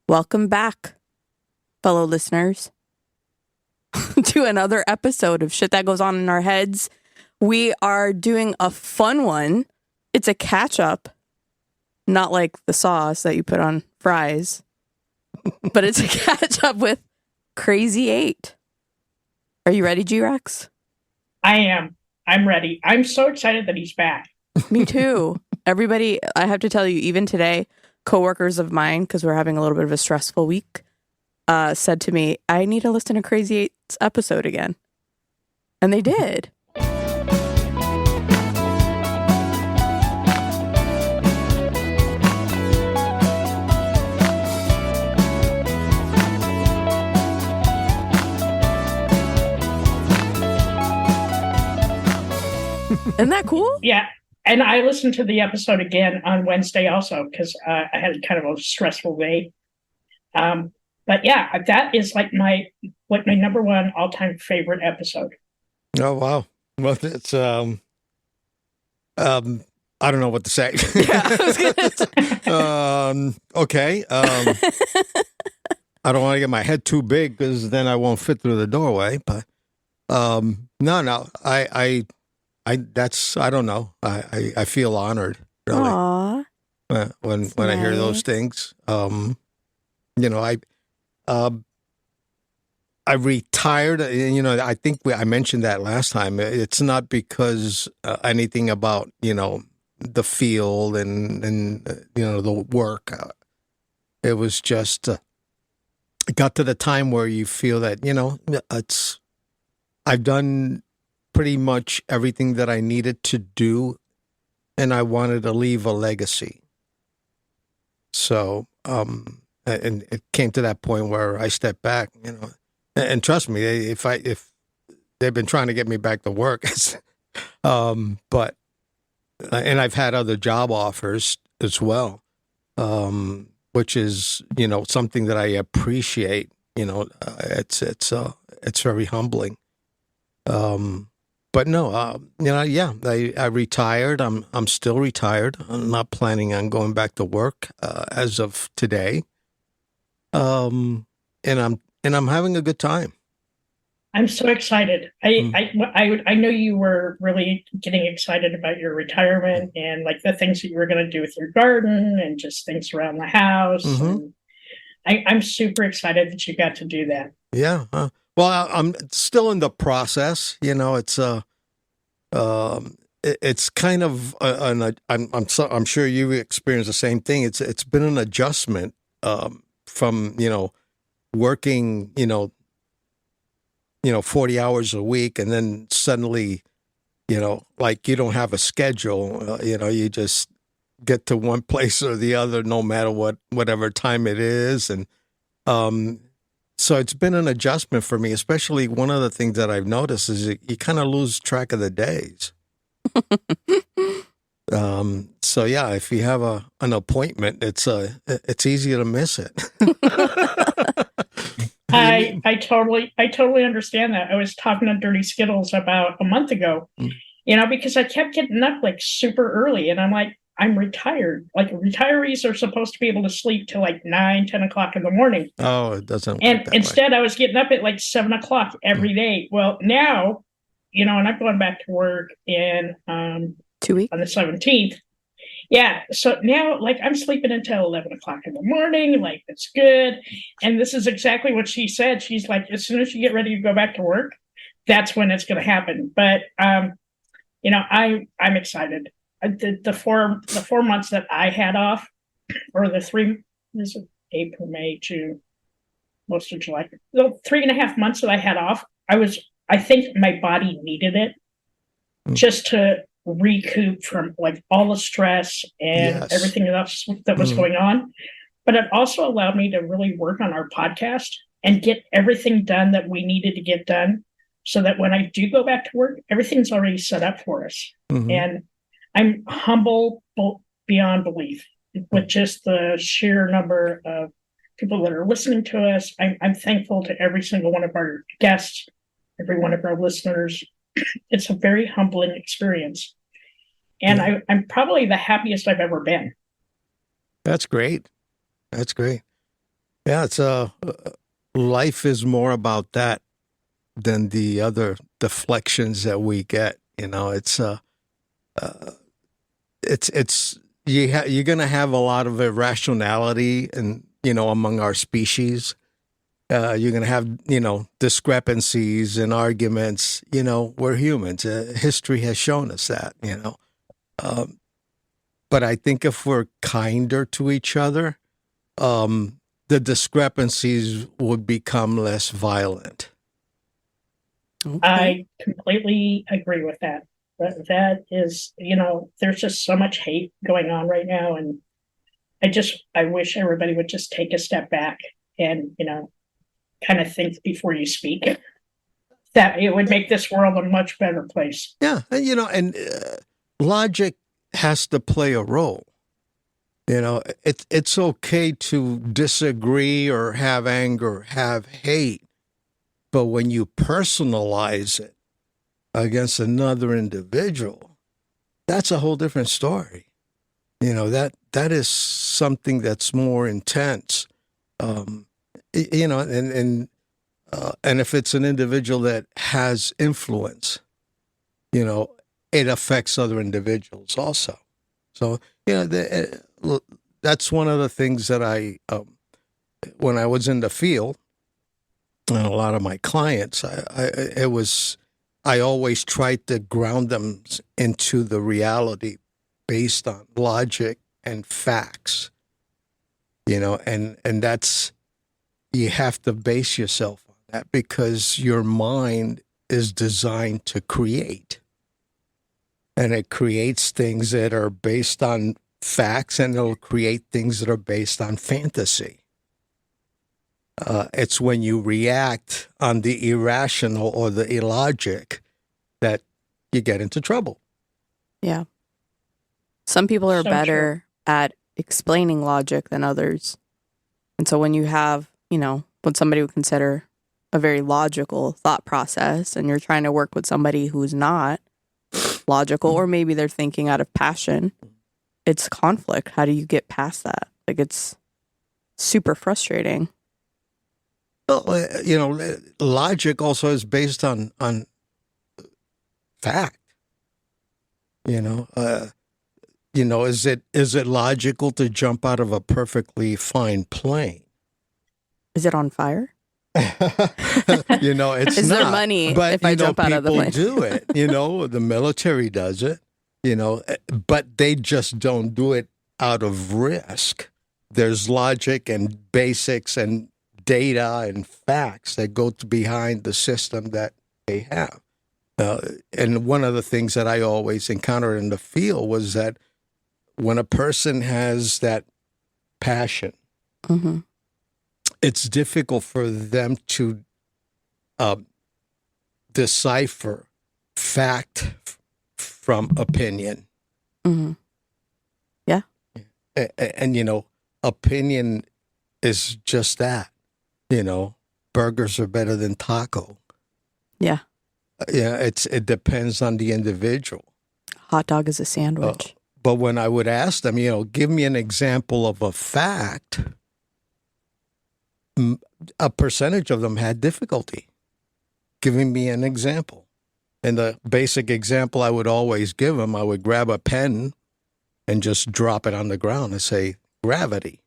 Welcome back, fellow listeners, to another episode of Shit That Goes On in Our Heads. We are doing a fun one. It's a catch-up, not like the sauce that you put on fries, but it's a catch-up with Crazy 8. Are you ready, G-Rex? I am. I'm ready. I'm so excited that he's back. Me too. Everybody, I have to tell you, even today, coworkers of mine, because we're having a little bit of a stressful week, said to me, I need to listen to Crazy 8's episode again. And they did. Isn't that cool? Yeah. And I listened to the episode again on Wednesday also because I had kind of a stressful day. But yeah, that is like my number one all-time favorite episode. Oh, wow. Well, it's, I don't know what to say. Yeah, I was gonna say. Okay. I don't want to get my head too big because then I won't fit through the doorway. But no, I don't know. I feel honored, really. Aww. When I hear those things. I retired. I think I mentioned that last time. It's not because anything about the field and the work. It was just it got to the time where you feel that I've done pretty much everything that I needed to do, and I wanted to leave a legacy. So, and it came to that point where I stepped back, and trust me, if they've been trying to get me back to work, but I've had other job offers as well, which is something that I appreciate. It's very humbling. But no, I retired. I'm still retired. I'm not planning on going back to work as of today. And I'm having a good time. I'm so excited. I know you were really getting excited about your retirement and like the things that you were going to do with your garden and just things around the house. Mm-hmm. And I'm super excited that you got to do that. Yeah. Well, I'm still in the process. It's kind of I'm sure you experienced the same thing. It's been an adjustment from working 40 hours a week, and then suddenly like you don't have a schedule. You just get to one place or the other, no matter whatever time it is, and so it's been an adjustment for me, especially one of the things that I've noticed is you kind of lose track of the days. So yeah, if you have an appointment, it's easier to miss it. I totally understand that. I was talking to Dirty Skittles about a month ago, because I kept getting up like super early, and I'm like, I'm retired. Like retirees are supposed to be able to sleep till like 9, 10 o'clock in the morning. Oh, it doesn't. And instead I was getting up at like 7 o'clock every day. Well, now, and I'm going back to work in 2 weeks on the 17th. Yeah. So now like I'm sleeping until 11 o'clock in the morning. Like it's good. And this is exactly what she said. She's like, as soon as you get ready to go back to work, that's when it's going to happen. But, I'm excited. The 4 months that I had off, or the 3, this is April, May, June, most of July, the 3.5 months that I had off, I think my body needed it just to recoup from like all the stress and everything else that was going on. But it also allowed me to really work on our podcast and get everything done that we needed to get done, so that when I do go back to work, everything's already set up for us. Mm-hmm. And I'm humble beyond belief with just the sheer number of people that are listening to us. I'm thankful to every single one of our guests, every one of our listeners. It's a very humbling experience. And I'm probably the happiest I've ever been. That's great. That's great. Yeah, it's life is more about that than the other deflections that we get. You know, it's you're going to have a lot of irrationality, and among our species, you're going to have discrepancies and arguments. We're humans. History has shown us that. Um, but I think if we're kinder to each other, the discrepancies would become less violent. Okay. I completely agree with that. That is, there's just so much hate going on right now. And I wish everybody would just take a step back and, kind of think before you speak. That it would make this world a much better place. Yeah, and logic has to play a role. It's okay to disagree or have anger, have hate, but when you personalize it against another individual, that's a whole different story. That is something that's more intense. And if it's an individual that has influence, it affects other individuals also. So, that's one of the things that when I was in the field, and a lot of my clients, I always tried to ground them into the reality based on logic and facts, and that's, you have to base yourself on that because your mind is designed to create. And it creates things that are based on facts, and it'll create things that are based on fantasy. It's when you react on the irrational or the illogic that you get into trouble. Yeah. Some people are So better at explaining logic than others. And so when you have, what somebody would consider a very logical thought process, and you're trying to work with somebody who's not logical, or maybe they're thinking out of passion, it's conflict. How do you get past that? Like, it's super frustrating. Well, logic also is based on fact. Is it logical to jump out of a perfectly fine plane? Is it on fire? It's Is not. there money But, if I jump out of the plane? People do it. The military does it. But they just don't do it out of risk. There's logic and basics and data and facts that go behind the system that they have. And one of the things that I always encountered in the field was that when a person has that passion, Mm-hmm. it's difficult for them to decipher fact from opinion. Mm-hmm. Yeah. And opinion is just that. Burgers are better than taco. Yeah. Yeah, it depends on the individual. Hot dog is a sandwich. But when I would ask them, give me an example of a fact, a percentage of them had difficulty giving me an example. And the basic example I would always give them, I would grab a pen and just drop it on the ground and say, gravity.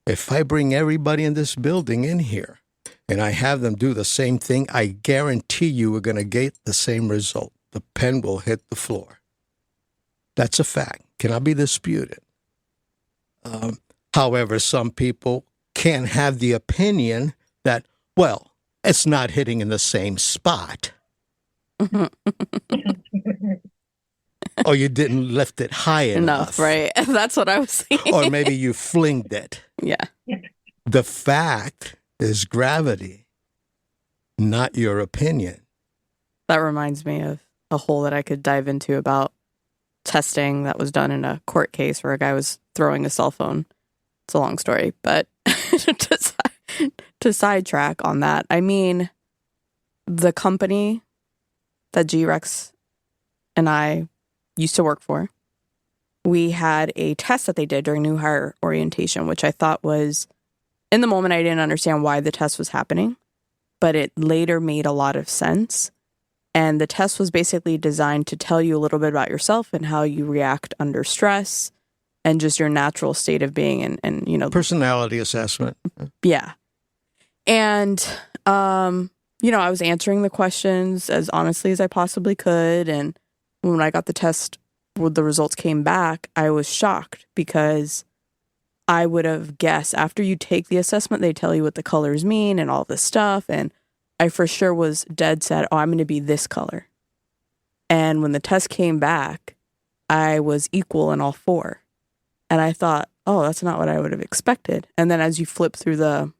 If I bring everybody in this building in here and I have them do the same thing, I guarantee you we're going to get the same result. The pen will hit the floor. That's a fact. Cannot be disputed. However, some people can have the opinion that, well, it's not hitting in the same spot. Or you didn't lift it high enough. Right? That's what I was thinking. Or maybe you flinged it. Yeah. The fact is gravity, not your opinion. That reminds me of a hole that I could dive into about testing that was done in a court case where a guy was throwing a cell phone. It's a long story, but to sidetrack on that, I mean, the company that G-Rex and I used to work for, we had a test that they did during new hire orientation, which I thought was in the moment, I didn't understand why the test was happening, but it later made a lot of sense. And the test was basically designed to tell you a little bit about yourself and how you react under stress and just your natural state of being and you know, Personality assessment. yeah. And, you know, I was answering the questions as honestly as I possibly could. And when I got the test, when the results came back, I was shocked because I would have guessed after you take the assessment, they tell you what the colors mean and all this stuff. And I for sure was dead set, oh, I'm going to be this color. And when the test came back, I was equal in all 4. And I thought, oh, that's not what I would have expected. And then as you flip through the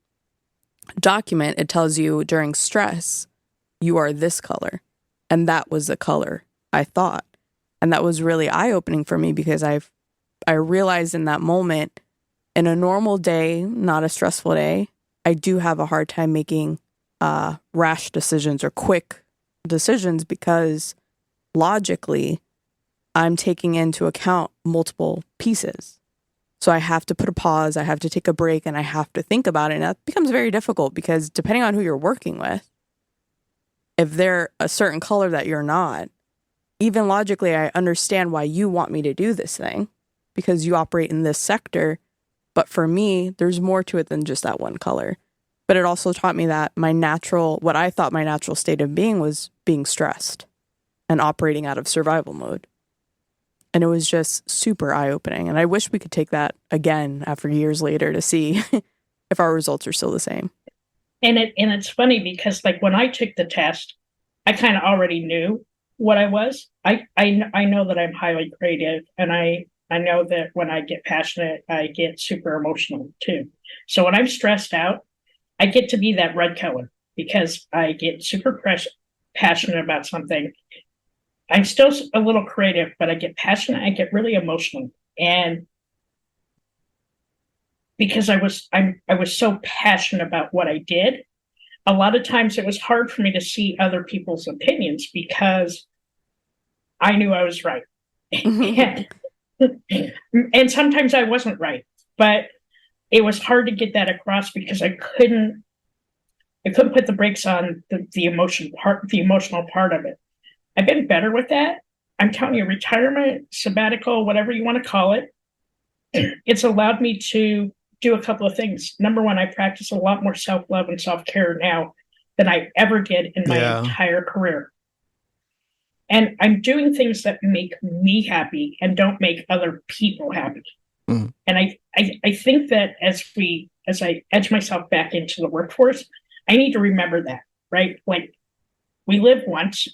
document, it tells you during stress, you are this color. And that was the color I thought. And that was really eye-opening for me because I realized in that moment, in a normal day, not a stressful day, I do have a hard time making rash decisions or quick decisions because logically, I'm taking into account multiple pieces. So I have to put a pause, I have to take a break, and I have to think about it. And that becomes very difficult because depending on who you're working with, if they're a certain color that you're not, even logically, I understand why you want me to do this thing because you operate in this sector. But for me, there's more to it than just that one color. But it also taught me that what I thought my natural state of being was being stressed and operating out of survival mode. And it was just super eye-opening. And I wish we could take that again after years later to see if our results are still the same. And it's funny because like when I took the test, I kind of already knew what I was. I know that I'm highly creative, and I know that when I get passionate, I get super emotional too. So when I'm stressed out, I get to be that red color because I get super passionate about something. I'm still a little creative, but I get passionate. I get really emotional, and because I was so passionate about what I did, a lot of times it was hard for me to see other people's opinions because I knew I was right, and sometimes I wasn't right, but it was hard to get that across because I couldn't put the brakes on the emotional part of it. I've been better with that. I'm telling you, retirement, sabbatical, whatever you want to call it, it's allowed me to do a couple of things. Number one, I practice a lot more self-love and self-care now than I ever did in my entire career. And I'm doing things that make me happy and don't make other people happy. Mm. And I think that as I edge myself back into the workforce, I need to remember that, right? Like, we live once.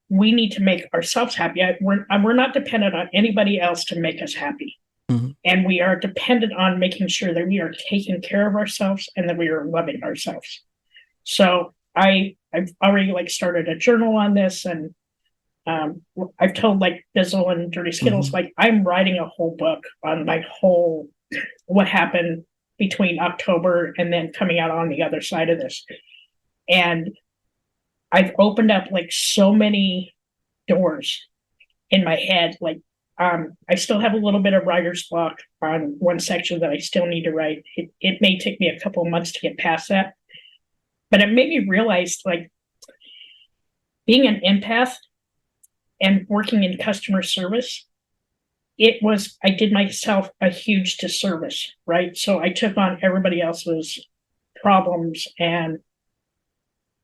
We need to make ourselves happy. We're not dependent on anybody else to make us happy. Mm-hmm. And we are dependent on making sure that we are taking care of ourselves and that we are loving ourselves. So I've already started a journal on this, and I've told Bizzle and Dirty Skittles, mm-hmm. I'm writing a whole book on what happened between October and then coming out on the other side of this. And I've opened up so many doors in my head. I still have a little bit of writer's block on one section that I still need to write. It may take me a couple of months to get past that, but it made me realize being an empath and working in customer service, I did myself a huge disservice, right? So I took on everybody else's problems and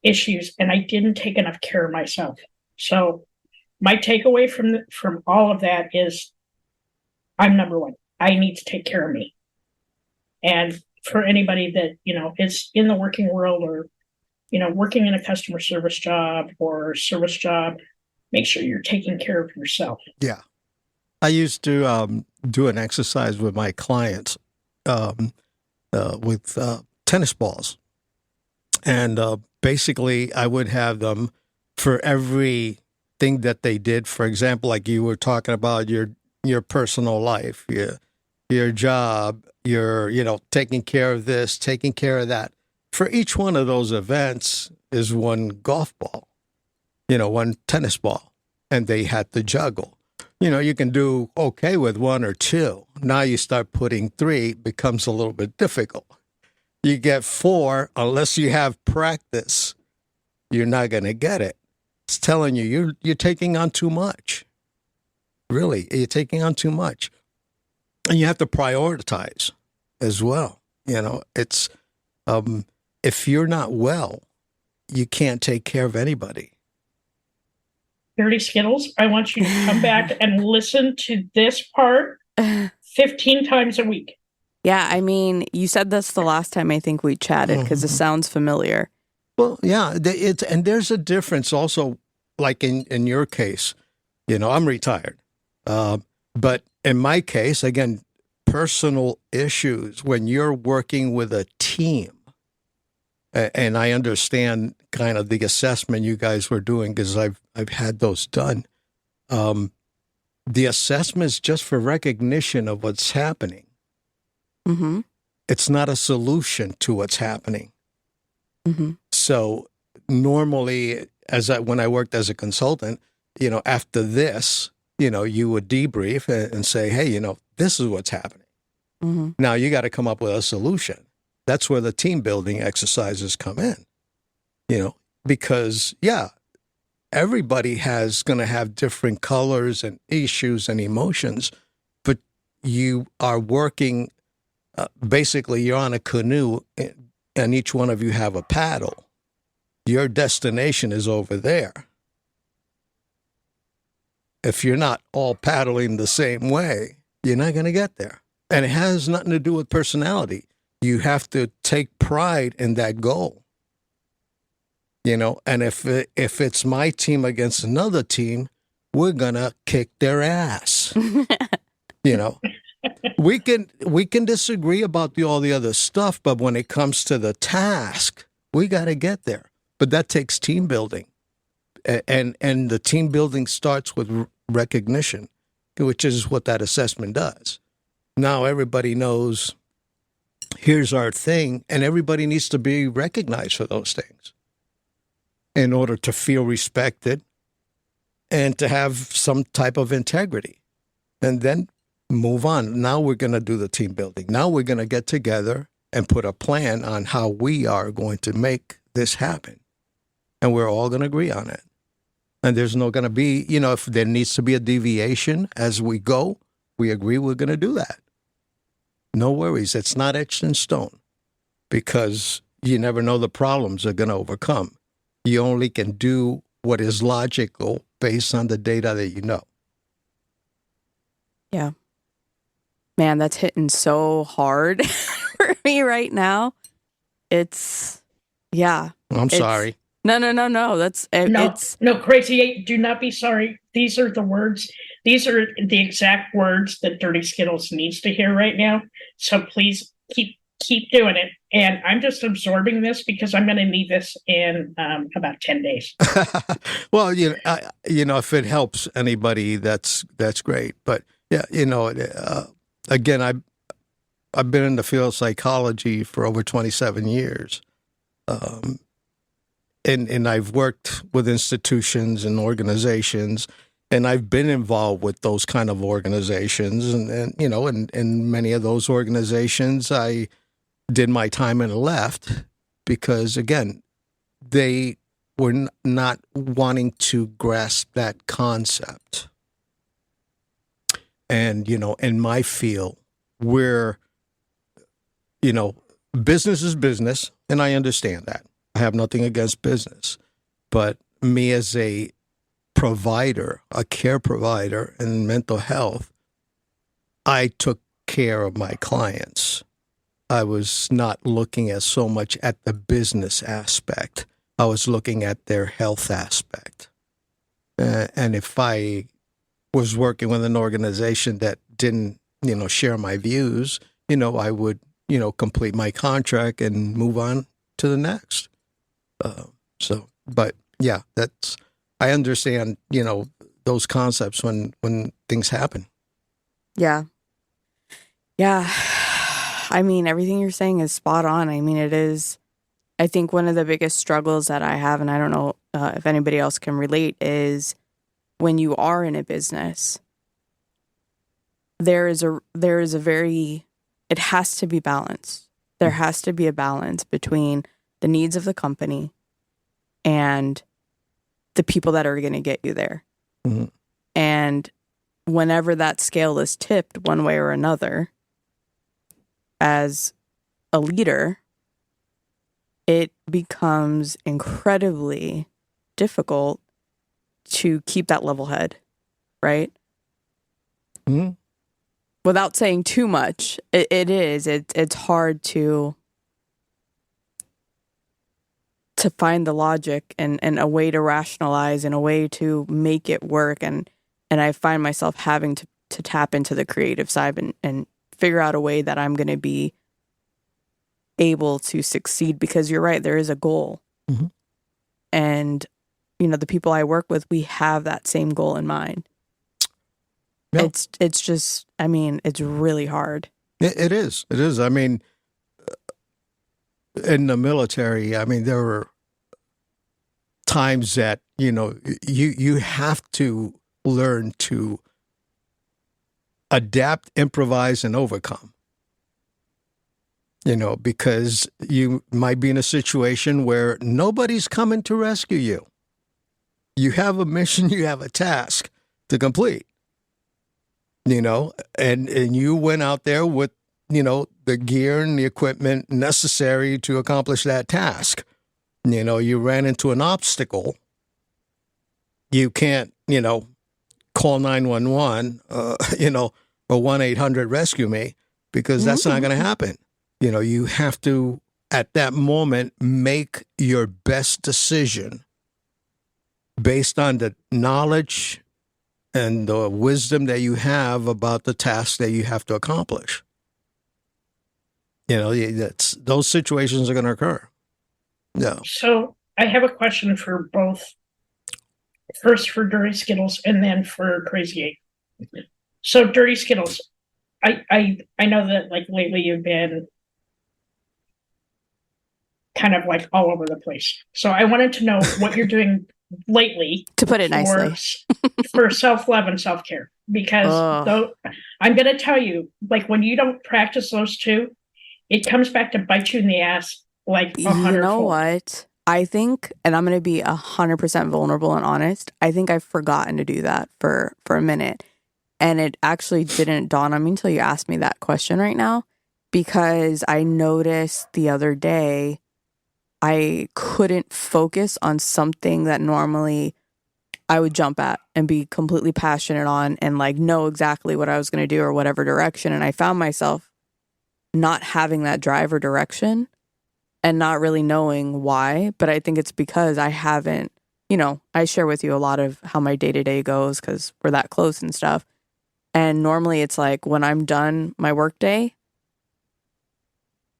issues, and I didn't take enough care of myself. So my takeaway from all of that is I'm number one. I need to take care of me. And for anybody that, is in the working world or, working in a customer service job or service job, make sure you're taking care of yourself. Yeah. I used to do an exercise with my clients with tennis balls. And basically, I would have them for everything that they did. For example, like you were talking about your personal life, your job, your taking care of this, taking care of that. For each one of those events is one golf ball, one tennis ball, and they had to juggle. You can do okay with one or two. Now you start putting three, it becomes a little bit difficult. You get four, unless you have practice, you're not going to get it. It's telling you you're taking on too much. Really, you're taking on too much. And you have to prioritize as well. It's if you're not well, you can't take care of anybody. Dirty Skittles, I want you to come back and listen to this part 15 times a week. Yeah, I mean, you said this the last time I think we chatted because it sounds familiar. Well, yeah, and there's a difference also, like in your case, I'm retired. But in my case, again, personal issues, when you're working with a team, and I understand kind of the assessment you guys were doing because I've had those done. The assessment is just for recognition of what's happening. Mm-hmm. It's not a solution to what's happening. Mm-hmm. So normally, when I worked as a consultant, after this, you would debrief and say, hey, this is what's happening. Mm-hmm. Now you got to come up with a solution. That's where the team building exercises come in, because, everybody going to have different colors and issues and emotions, but you are working, basically you're on a canoe and each one of you have a paddle. Your destination is over there. If you're not all paddling the same way, you're not going to get there. And it has nothing to do with personality. You have to take pride in that goal. And if it's my team against another team, we're going to kick their ass. We can disagree about all the other stuff, but when it comes to the task, we got to get there. But that takes team building. And the team building starts with recognition, which is what that assessment does. Now everybody knows, here's our thing, and everybody needs to be recognized for those things in order to feel respected and to have some type of integrity. And then move on. Now we're going to do the team building. Now we're going to get together and put a plan on how we are going to make this happen. And we're all going to agree on it. And there's no going to be, if there needs to be a deviation as we go, we agree we're going to do that. No worries. It's not etched in stone because you never know the problems are going to overcome. You only can do what is logical based on the data that you know. Yeah. Man, that's hitting so hard for me right now. It's, yeah. I'm sorry. No. No, Crazy 8, do not be sorry. These are the words. These are the exact words that Dirty Skittles needs to hear right now. So please keep doing it. And I'm just absorbing this because I'm going to need this in about 10 days. Well, if it helps anybody, that's great. But yeah, again, I've been in the field of psychology for over 27 years. And I've worked with institutions and organizations, and I've been involved with those kind of organizations. And in many of those organizations, I did my time and left because, again, they were not wanting to grasp that concept. And, in my field, we're, business is business, and I understand that. I have nothing against business. But me as a provider, a care provider in mental health, I took care of my clients. I was not looking at so much at the business aspect. I was looking at their health aspect. And if I was working with an organization that didn't, share my views, I would, complete my contract and move on to the next. But yeah, I understand, those concepts when things happen. Yeah. Yeah. I mean, everything you're saying is spot on. I mean, it is, I think one of the biggest struggles that I have, and I don't know if anybody else can relate, is when you are in a business it has to be balanced. There has to be a balance between the needs of the company and the people that are going to get you there. Mm-hmm. And whenever that scale is tipped one way or another, as a leader, it becomes incredibly difficult to keep that level head, right? Mm-hmm. Without saying too much, it's hard to find the logic and a way to rationalize and a way to make it work. And I find myself having to tap into the creative side and figure out a way that I'm going to be able to succeed, because you're right, there is a goal. Mm-hmm. And, the people I work with, we have that same goal in mind. Yep. It's just, it's really hard. It is. It is. In the military, there were times that, you have to learn to adapt, improvise, and overcome. Because you might be in a situation where nobody's coming to rescue you. You have a mission, you have a task to complete. And you went out there with, the gear and the equipment necessary to accomplish that task. You ran into an obstacle. You can't, call 911, or 1-800 rescue me, because that's not going to happen. You have to, at that moment, make your best decision based on the knowledge and the wisdom that you have about the task that you have to accomplish. Those situations are going to occur. Yeah. So I have a question for both. First for Dirty Skittles and then for Crazy 8. So Dirty Skittles, I know that like lately you've been kind of like all over the place. So I wanted to know what you're doing lately, to put it nicely, for self-love and self-care, because I'm going to tell you, like when you don't practice those two, it comes back to bite you in the ass like 100. You know what? I think, and I'm going to be 100% vulnerable and honest, I think I've forgotten to do that for a minute. And it actually didn't dawn on me until you asked me that question right now, because I noticed the other day I couldn't focus on something that normally I would jump at and be completely passionate on and like know exactly what I was going to do or whatever direction. And I found myself not having that drive or direction and not really knowing why. But I think it's because I haven't, I share with you a lot of how my day-to-day goes because we're that close and stuff. And normally it's like when I'm done my workday,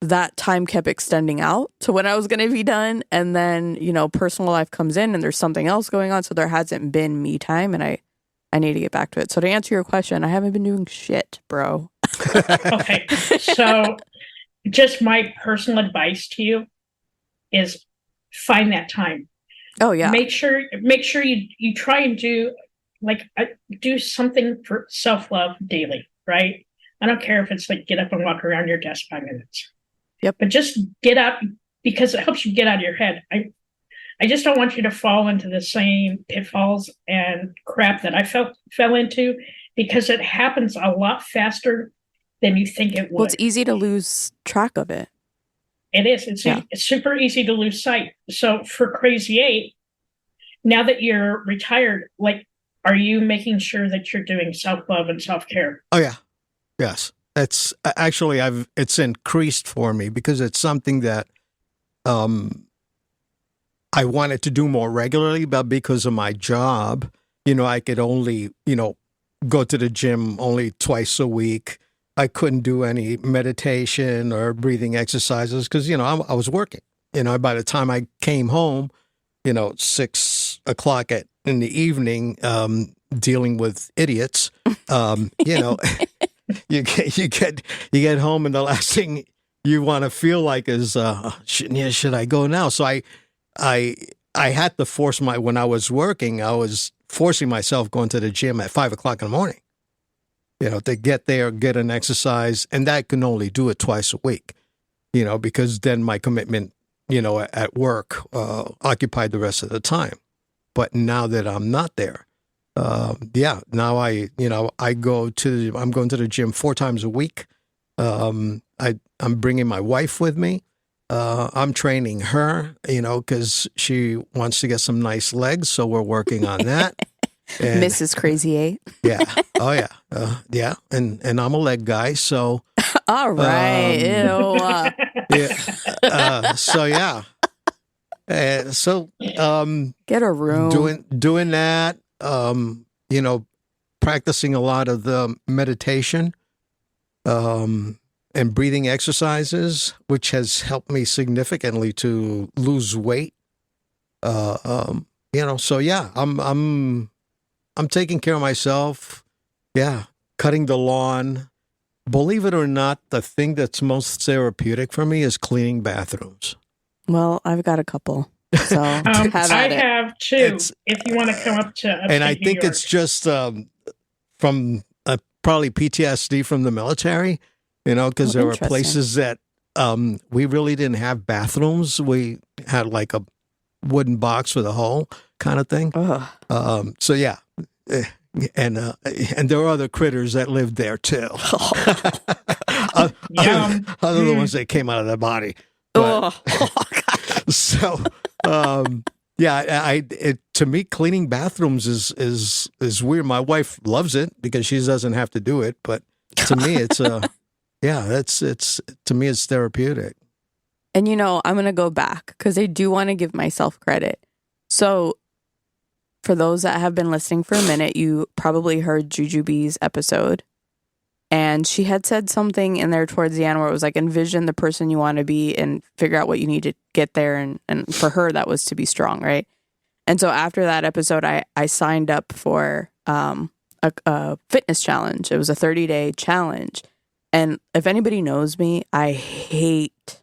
that time kept extending out to when I was going to be done. And then, personal life comes in and there's something else going on. So there hasn't been me time and I need to get back to it. So to answer your question, I haven't been doing shit, bro. Okay. So just my personal advice to you is find that time. Oh yeah. Make sure you try and do something for self-love daily, right? I don't care if it's like get up and walk around your desk 5 minutes. Yep. But just get up because it helps you get out of your head. I just don't want you to fall into the same pitfalls and crap that I fell into, because it happens a lot faster than you think it would. Well, it's easy to lose track of it. It is. It's super easy to lose sight. So for Crazy 8, now that you're retired, like, are you making sure that you're doing self-love and self-care? Oh, yeah. Yes. It's actually, it's increased for me because it's something that I wanted to do more regularly, but because of my job, I could only, go to the gym only twice a week. I couldn't do any meditation or breathing exercises because, I was working. By the time I came home, 6 o'clock in the evening, dealing with idiots, you get home and the last thing you want to feel like is, should I go now? So I had to when I was working, I was forcing myself going to the gym at 5 o'clock in the morning. to get there, get an exercise, and that can only do it twice a week, because then my commitment, at work occupied the rest of the time. But now that I'm not there, now I'm going to the gym 4 times a week. I'm bringing my wife with me. I'm training her, because she wants to get some nice legs. So we're working on that. And, Mrs. Crazy 8. Yeah. Oh, yeah. Yeah. And I'm a leg guy. So. All right. Ew. Yeah. So, yeah. Get a room. Doing that, practicing a lot of the meditation, and breathing exercises, which has helped me significantly to lose weight. So yeah, I'm taking care of myself. Yeah. Cutting the lawn. Believe it or not, the thing that's most therapeutic for me is cleaning bathrooms. Well, I've got a couple. So I have 2. If you want to come up to upstate and I think New York. it's just from probably PTSD from the military, because there were places that we really didn't have bathrooms. We had like a wooden box with a hole kind of thing. So yeah, and there were other critters that lived there too. Other than the ones that came out of the body. But, so, to me, cleaning bathrooms is weird. My wife loves it because she doesn't have to do it. But to me, it's to me, it's therapeutic. And I'm going to go back because I do want to give myself credit. So for those that have been listening for a minute, you probably heard Jujubee's episode. And she had said something in there towards the end where it was like, envision the person you want to be and figure out what you need to get there. And for her, that was to be strong, right? And so after that episode, I signed up for a fitness challenge. It was a 30-day challenge. And if anybody knows me, I hate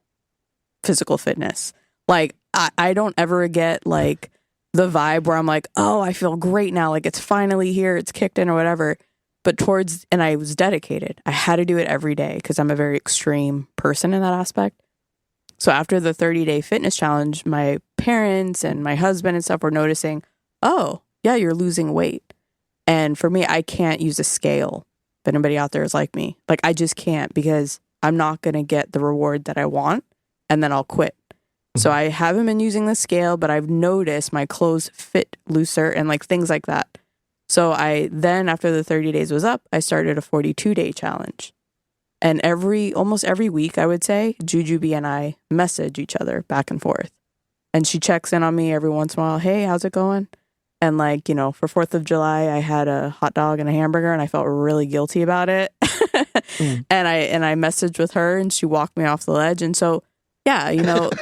physical fitness. Like, I don't ever get like the vibe where I'm like, oh, I feel great now. Like, it's finally here. It's kicked in or whatever. But and I was dedicated. I had to do it every day because I'm a very extreme person in that aspect. So after the 30-day fitness challenge, my parents and my husband and stuff were noticing, oh, yeah, you're losing weight. And for me, I can't use a scale. If anybody out there is like me, like I just can't because I'm not going to get the reward that I want and then I'll quit. So I haven't been using the scale, but I've noticed my clothes fit looser and like things like that. So after the 30 days was up, I started a 42-day challenge. And almost every week, I would say, Jujubee and I message each other back and forth. And she checks in on me every once in a while. Hey, how's it going? And for 4th of July, I had a hot dog and a hamburger and I felt really guilty about it. And I messaged with her and she walked me off the ledge. And so, yeah,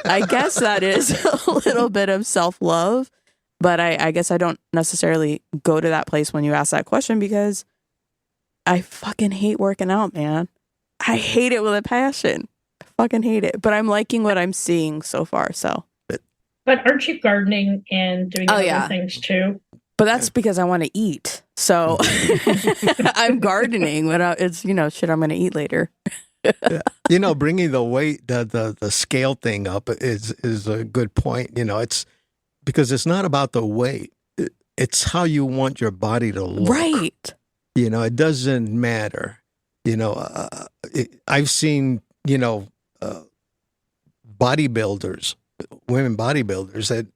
I guess that is a little bit of self-love. But I guess I don't necessarily go to that place when you ask that question because I fucking hate working out, man. I hate it with a passion. I fucking hate it. But I'm liking what I'm seeing so far, so. But aren't you gardening and doing other things too? But that's because I want to eat. So I'm gardening, but it's, shit I'm going to eat later. Bringing the weight, the scale thing up is a good point. It's because it's not about the weight. It's how you want your body to look. Right. It doesn't matter. I've seen, bodybuilders, women bodybuilders that,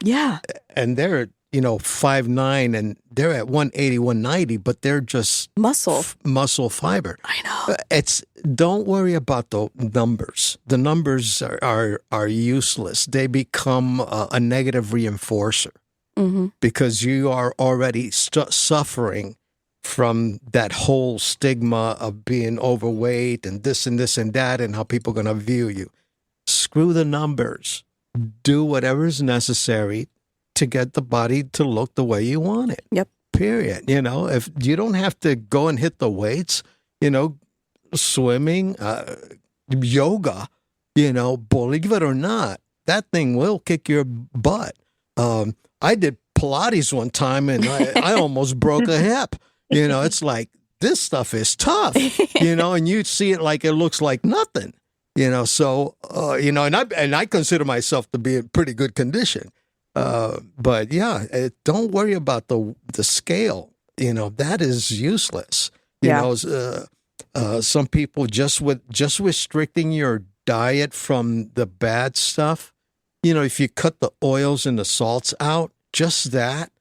yeah. And they're, 5'9" and they're at 180, 190, but they're just muscle fiber. I know. Don't worry about the numbers. The numbers are useless. They become a negative reinforcer because you are already suffering from that whole stigma of being overweight and this and this and that and how people are going to view you. Screw the numbers. Do whatever is necessary to get the body to look the way you want it. Yep. Period. If you don't have to go and hit the weights, swimming, yoga, believe it or not, that thing will kick your butt. I did Pilates one time and I almost broke a hip. It's like this stuff is tough, and you see it like it looks like nothing, so, and I consider myself to be in pretty good condition. But yeah, don't worry about the scale, that is useless. Some people just restricting your diet from the bad stuff, if you cut the oils and the salts out, just that,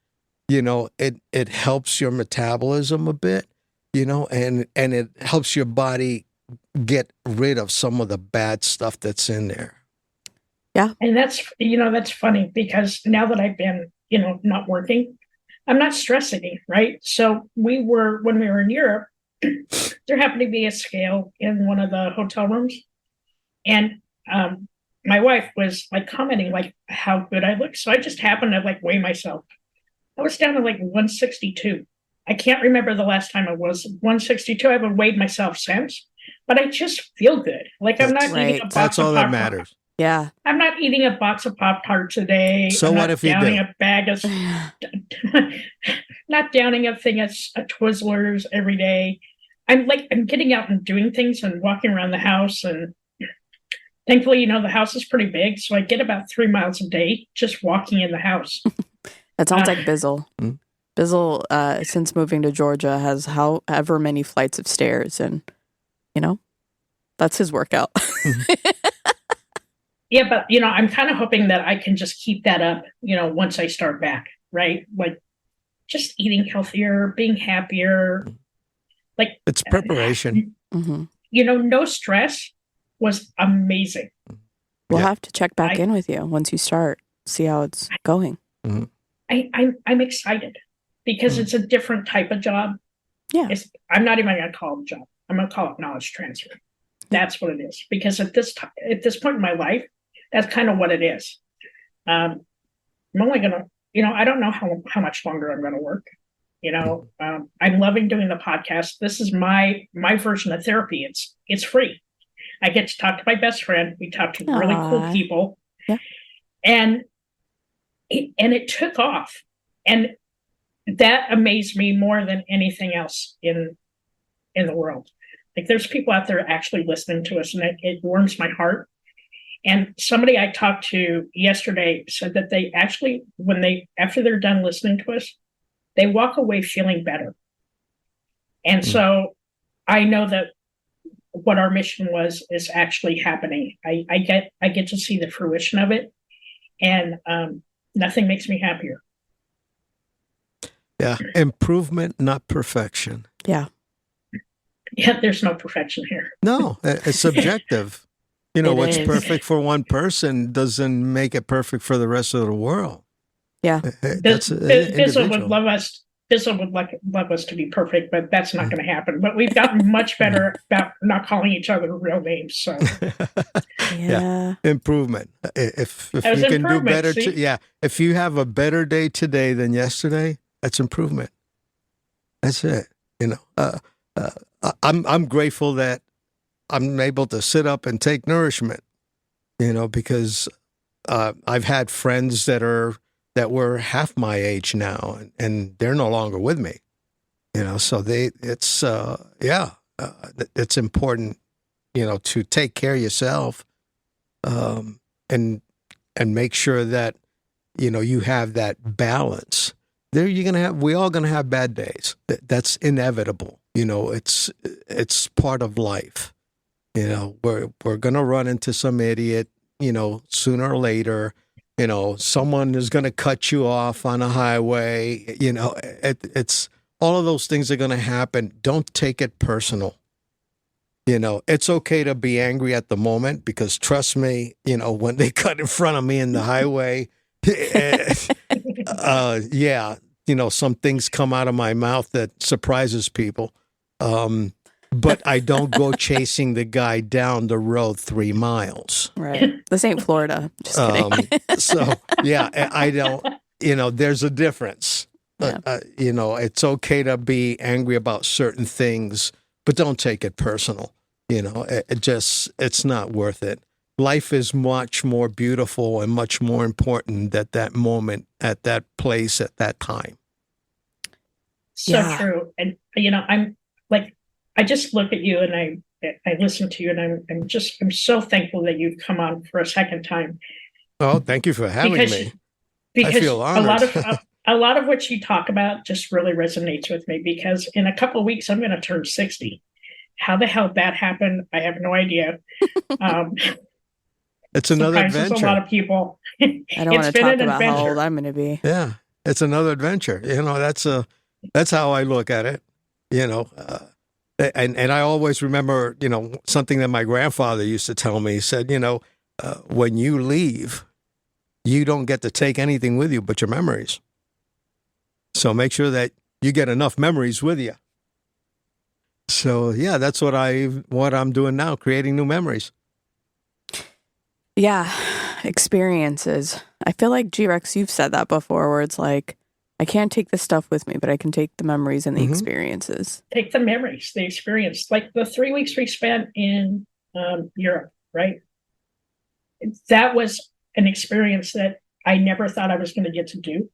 it helps your metabolism a bit, and it helps your body get rid of some of the bad stuff that's in there. Yeah. And that's funny because now that I've been, not working, I'm not stress eating, right? So when we were in Europe, there happened to be a scale in one of the hotel rooms. And my wife was like commenting like how good I look. So I just happened to like weigh myself. I was down to like 162. I can't remember the last time I was 162. I haven't weighed myself since, but I just feel good. Like I'm not eating a box That's all of that Pop-Tarts. matters. Yeah. I'm not eating a box of Pop-Tarts a day. So I'm what not if you downing do? a bag of, not downing a thing of Twizzlers every day. I'm getting out and doing things and walking around the house. And thankfully, the house is pretty big. So I get about 3 miles a day just walking in the house. That sounds like Bizzle. Mm. Bizzle, since moving to Georgia, has however many flights of stairs. And, that's his workout. Yeah, but, I'm kind of hoping that I can just keep that up, once I start back, right? Like just eating healthier, being happier. Like it's preparation. Mm-hmm. No stress was amazing. We'll have to check back in with you once you start, see how it's going. Mm-hmm. I'm excited because it's a different type of job. Yeah. I'm not even going to call it a job. I'm going to call it knowledge transfer. That's what it is. Because at this point in my life, that's kind of what it is. I'm only going to, I don't know how much longer I'm going to work. I'm loving doing the podcast. This is my version of therapy. It's free. I get to talk to my best friend. We talk to really cool people. Yeah. And it took off. And that amazed me more than anything else in the world. Like there's people out there actually listening to us, and it warms my heart. And somebody I talked to yesterday said that they actually, after they're done listening to us, they walk away feeling better. And so I know that what our mission was is actually happening. I get to see the fruition of it, and nothing makes me happier. Yeah, improvement, not perfection. Yeah. Yeah, there's no perfection here. No, it's subjective. What's is. perfect for one person doesn't make it perfect for the rest of the world. Yeah. That's Bizzle would love us. Bizzle would love us to be perfect, but that's not going to happen. But we've gotten much better about not calling each other real names. So Yeah. Improvement. If you can do better, if you have a better day today than yesterday, that's improvement. That's it. I'm grateful that I'm able to sit up and take nourishment, because I've had friends that were half my age now, and they're no longer with me, so it's important, to take care of yourself, and make sure that, you have that balance. We all gonna have bad days. That's inevitable. It's part of life. We're gonna run into some idiot, sooner or later. Someone is gonna cut you off on a highway. It's all of those things are gonna happen. Don't take it personal. It's okay to be angry at the moment, because trust me, when they cut in front of me in the highway, some things come out of my mouth that surprises people. But I don't go chasing the guy down the road 3 miles. Right. This ain't Florida. Just kidding. So, I don't, there's a difference. Yeah. It's okay to be angry about certain things, but don't take it personal. It's not worth it. Life is much more beautiful and much more important at that moment, at that place, at that time. So true. And like, I just look at you and I listen to you, and I'm so thankful that you've come on for a second time, Oh, thank you for having because me. I because feel honored. a lot of what you talk about just really resonates with me, because in a couple of weeks I'm going to turn 60. How the hell that happened, I have no idea. It's another Surprises a lot adventure. of people. I don't want It's to been talk an about how old adventure. I'm going to be. Yeah, it's another adventure. That's how I look at it. You know, and I always remember, something that my grandfather used to tell me. He said, when you leave, you don't get to take anything with you but your memories. So make sure that you get enough memories with you. So yeah, that's what I'm doing now, creating new memories. Yeah, experiences. I feel like G-Rex, you've said that before, where it's like, I can't take this stuff with me, but I can take the memories and the Mhm. experiences. Take the memories, the experience, like the 3 weeks we spent in Europe, right? That was an experience that I never thought I was going to get to do.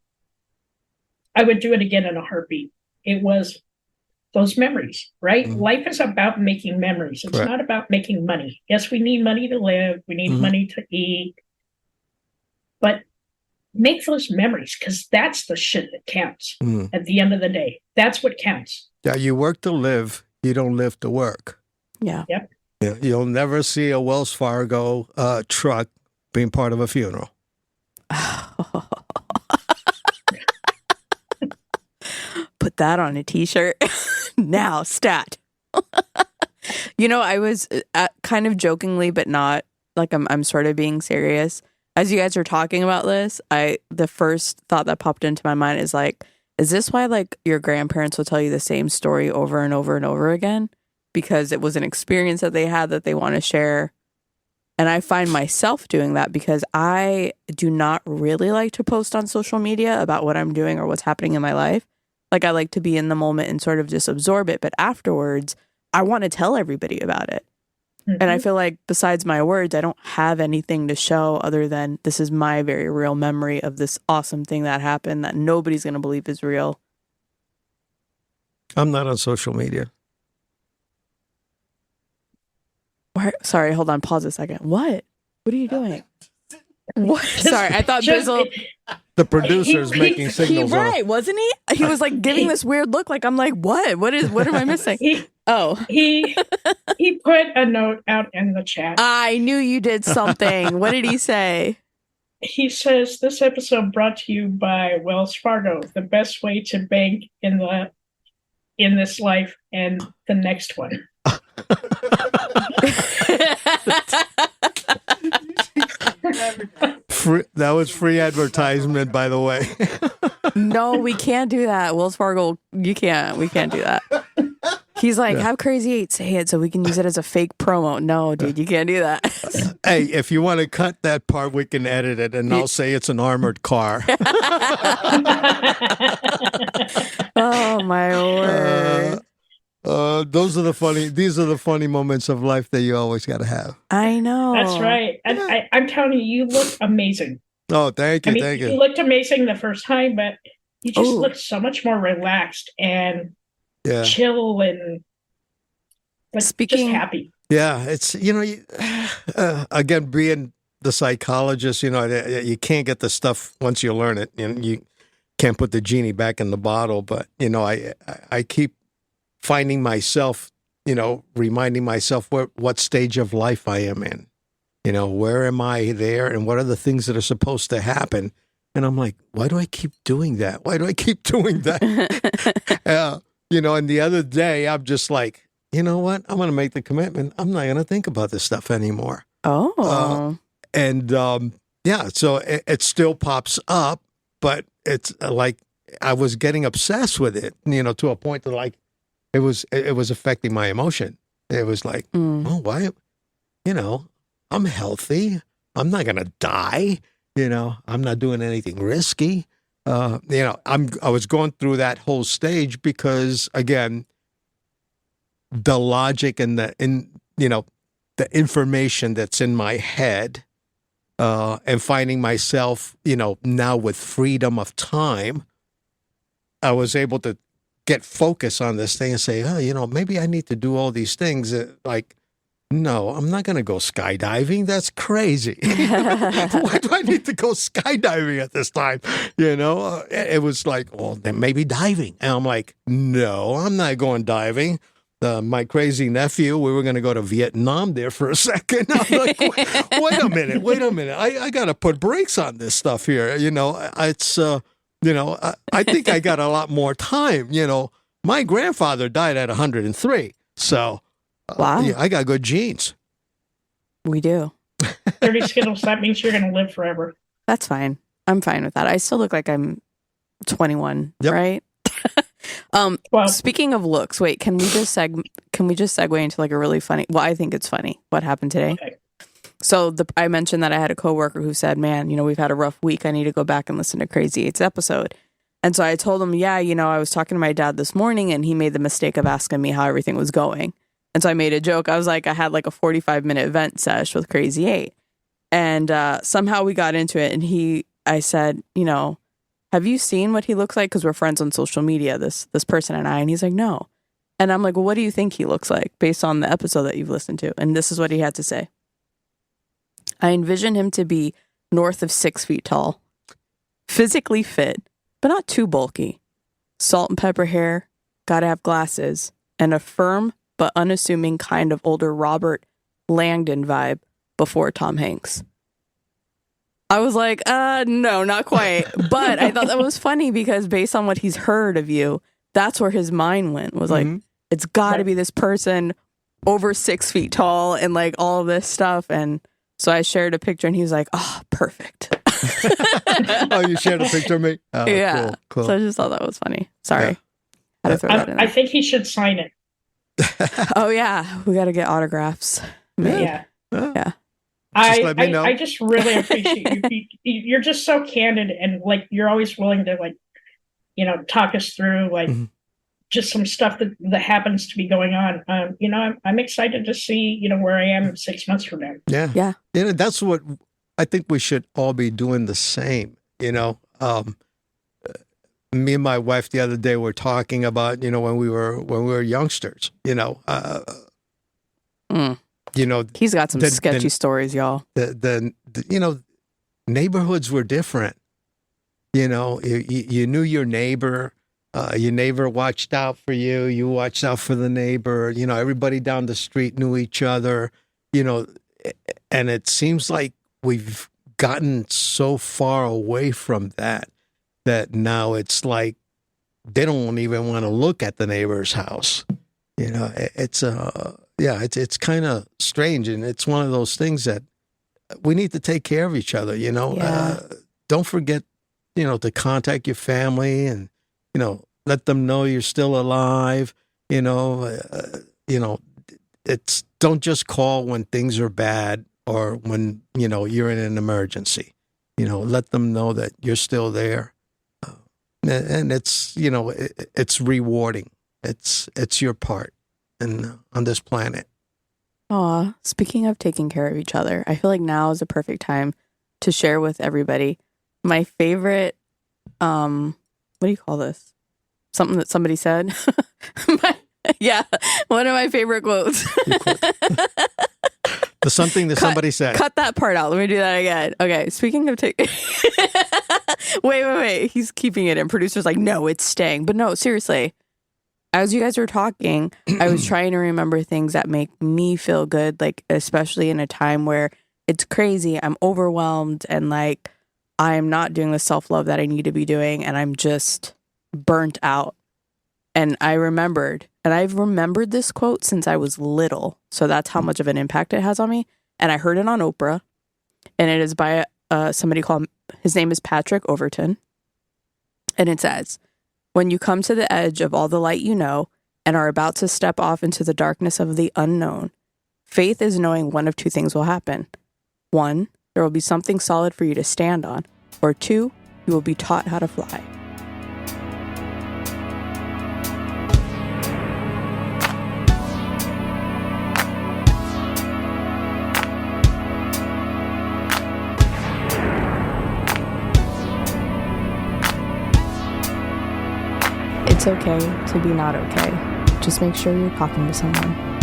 I would do it again in a heartbeat. It was those memories, right? Mhm. Life is about making memories. It's Correct. not about making money. Yes, we need money to live, we need Mhm. money to eat, but make those memories, because that's the shit that counts Mhm. at the end of the day. That's what counts. Yeah, you work to live, you don't live to work. Yeah. Yep. Yeah, you'll never see a Wells Fargo truck being part of a funeral. Put that on a t-shirt. Now, stat. I was kind of jokingly, but not like I'm sort of being serious. As you guys are talking about this, the first thought that popped into my mind is like, is this why like your grandparents will tell you the same story over and over and over again? Because it was an experience that they had that they want to share. And I find myself doing that because I do not really like to post on social media about what I'm doing or what's happening in my life. Like, I like to be in the moment and sort of just absorb it. But afterwards, I want to tell everybody about it. Mhm. And I feel like besides my words, I don't have anything to show other than this is my very real memory of this awesome thing that happened that nobody's going to believe is real. I'm not on social media. Sorry, hold on. Pause a second. What? What are you doing? What? Sorry, I thought Just- Bizzle... The producer's He- making he- signals. Right, wasn't he? He was like giving this weird look like I'm like, what? What am I missing? he put a note out in the chat. I knew you did something. What did he say? He says, this episode brought to you by Wells Fargo, the best way to bank in this life and the next one. That was free advertisement, by the way. No, we can't do that. Wells Fargo, we can't do that. He's like, have Crazy 8 say it so we can use it as a fake promo. No, dude, you can't do that. Hey, if you want to cut that part, we can edit it, and I'll say it's an armored car. Oh, my word. These are the funny moments of life that you always got to have. I know. That's right. And I'm telling you, you look amazing. Oh, thank you. Thank you. You looked amazing the first time, but you just look so much more relaxed and chill and just happy. Yeah, it's, again, being the psychologist, you can't get the stuff once you learn it, and you can't put the genie back in the bottle. But, I keep finding myself, reminding myself what stage of life I am in. Where am I there, and what are the things that are supposed to happen? And I'm like, why do I keep doing that? Why do I keep doing that? And the other day, I'm just like, you know what? I'm going to make the commitment. I'm not going to think about this stuff anymore. Oh. So it still pops up, but it's like I was getting obsessed with it, to a point that like it was affecting my emotion. It was like, oh, why? I'm healthy. I'm not going to die. I'm not doing anything risky. I was going through that whole stage because, again, the logic and the information that's in my head, and finding myself, now with freedom of time, I was able to get focus on this thing and say, oh, maybe I need to do all these things. Like, no, I'm not going to go skydiving. That's crazy. Why do I need to go skydiving at this time? It was like, well, then maybe diving. And I'm like, no, I'm not going diving. My crazy nephew, we were going to go to Vietnam there for a second. I'm like, wait a minute. I got to put brakes on this stuff here. It's, I think I got a lot more time. My grandfather died at 103. So, wow. Yeah, I got good genes. We do. Dirty Skittles, that means you're going to live forever. That's fine. I'm fine with that. I still look like I'm 21, right? Well, speaking of looks, wait, can we just segue into like a really funny, well, I think it's funny what happened today. Okay. So I mentioned that I had a coworker who said, man, we've had a rough week. I need to go back and listen to Crazy 8's episode. And so I told him, yeah, I was talking to my dad this morning and he made the mistake of asking me how everything was going. And so I made a joke. I was like, I had like a 45-minute vent sesh with Crazy 8. And somehow we got into it. And I said, have you seen what he looks like? Because we're friends on social media, this person and I. And he's like, no. And I'm like, well, what do you think he looks like based on the episode that you've listened to? And this is what he had to say. I envision him to be north of 6 feet tall, physically fit, but not too bulky, salt and pepper hair, gotta have glasses, and a firm but unassuming kind of older Robert Langdon vibe before Tom Hanks. I was like, no, not quite. But I thought that was funny because based on what he's heard of you, that's where his mind went, was like, it's got to be this person over 6 feet tall and like all of this stuff. And so I shared a picture and he was like, oh, perfect. Oh, you shared a picture of me? Oh, yeah. Cool. So I just thought that was funny. Sorry. Had to throw that in I there. think he should sign it. Oh, yeah. We got to get autographs. Yeah. Yeah. Just let me know. I just really appreciate you. You're just so candid and like you're always willing to like, talk us through like just some stuff that happens to be going on. I'm excited to see, where I am 6 months from now. Yeah. That's what I think we should all be doing the same. Me and my wife the other day were talking about, when we were youngsters, He's got some sketchy stories, y'all. The neighborhoods were different. You knew your neighbor. Your neighbor watched out for you. You watched out for the neighbor. Everybody down the street knew each other. And it seems like we've gotten so far away from that now it's like they don't even want to look at the neighbor's house. It's kind of strange, and it's one of those things that we need to take care of each other. Don't forget, to contact your family and let them know you're still alive. It's don't just call when things are bad or when you're in an emergency. Let them know that you're still there, and it's it's rewarding. It's your part on this planet. Aw, speaking of taking care of each other, I feel like now is a perfect time to share with everybody my favorite, what do you call this? Something that somebody said? One of my favorite quotes. The something that somebody said. Cut that part out. Let me do that again. Okay, speaking of wait. He's keeping it in. Producer's like, no, it's staying. But no, seriously. As you guys were talking, I was trying to remember things that make me feel good, like especially in a time where it's crazy, I'm overwhelmed, and like I'm not doing the self-love that I need to be doing, and I'm just burnt out. And I remembered, and I've remembered this quote since I was little, so that's how much of an impact it has on me. And I heard it on Oprah, and it is by somebody called, his name is Patrick Overton, and it says, when you come to the edge of all the light you know and are about to step off into the darkness of the unknown, faith is knowing one of two things will happen. 1, there will be something solid for you to stand on. Or 2, you will be taught how to fly. It's It's okay to be not okay. Just make sure you're talking to someone.